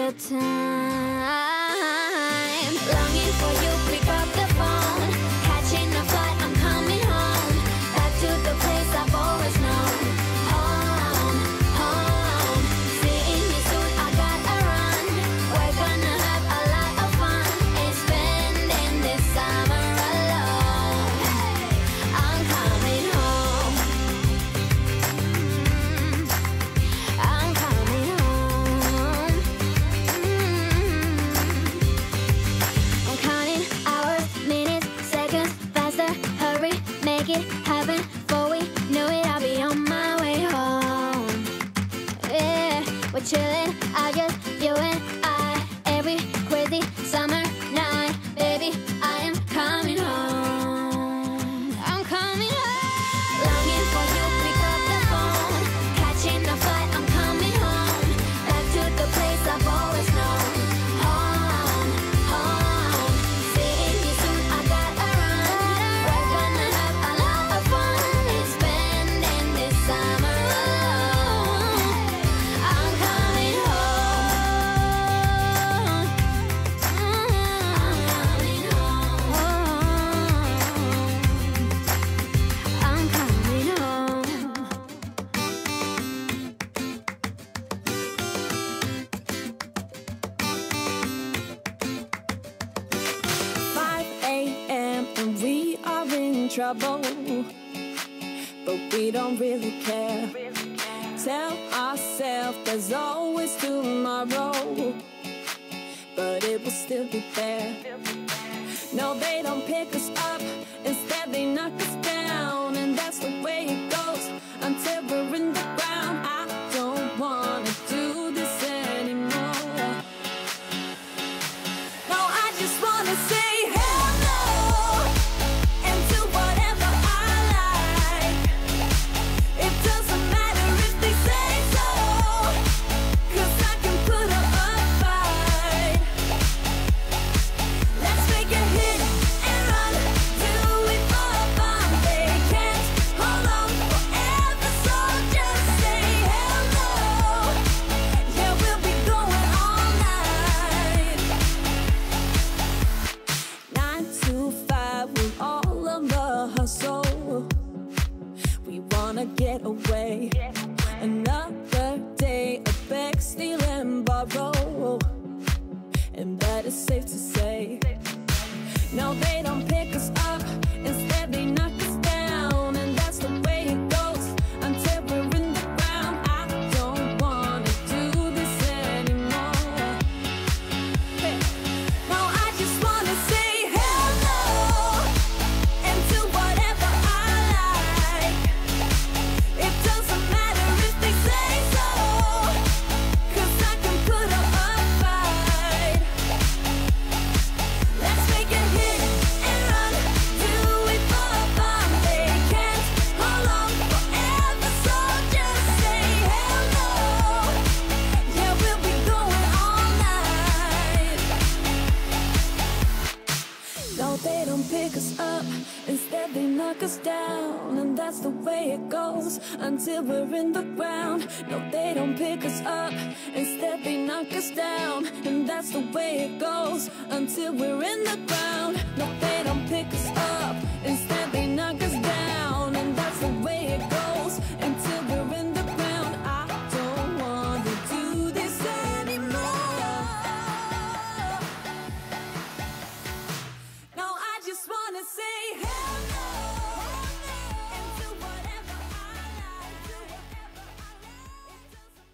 your time. Longing for you, pick up the phone. Catching a flight, I'm coming home. Back to the place I've always known. Home, home. Seeing you soon, I gotta run. We're gonna have a lot of fun. Ain't spending this summer alone. I'm coming home. I'm coming home. I'm counting hours, minutes, seconds, faster. Hurry, make it happen. Before we know it, I'll be on my way home. Yeah, we're chilling, I just, you and I. Every crazy summer night, baby, I am coming home. I'm coming home. Longing for you, pick up the phone. Catching a flight, I'm coming home. Back to the place I've always known. Home, home. Seeing you soon, I gotta run. We're gonna have a lot of fun. Ain't spending this summer alone. I'm coming home. I'm coming home. I'm coming home. 5 a.m. and we are in trouble, but we don't really care. Tell ourselves there's always tomorrow, but it will still be there. No, they don't pick us up, instead they knock us down, and that's the way it goes until we're in the ground. I don't wanna do this anymore. No, I just wanna say hello and do whatever I like. It doesn't matter if they say so, 'cause I can put up a fight. Let's make a hit and run, do it for fun. They can't hold on forever, so just say hello. Yeah, we'll be going all night. 9 to 5 with all of the hustle. We wanna get away. Another day of beg, steal and borrow, and that is safe to say. No, they don't pick us up, instead they knock us down, and that's the way it goes until we're in the ground. I don't wanna do this anymore. Hey. No, I just wanna say hello and do whatever I like. It doesn't matter if they say so, 'cause I can put up a fight. Let's make a hit and run, do it for fun. They can't hold on forever, so just say hello. Yeah, we'll be going all night. No, they don't pick us up, instead they knock us down, and that's the way it goes until we're in the ground. No, they don't pick us up, instead they knock us down, and that's the way it goes until we're in the ground. No, they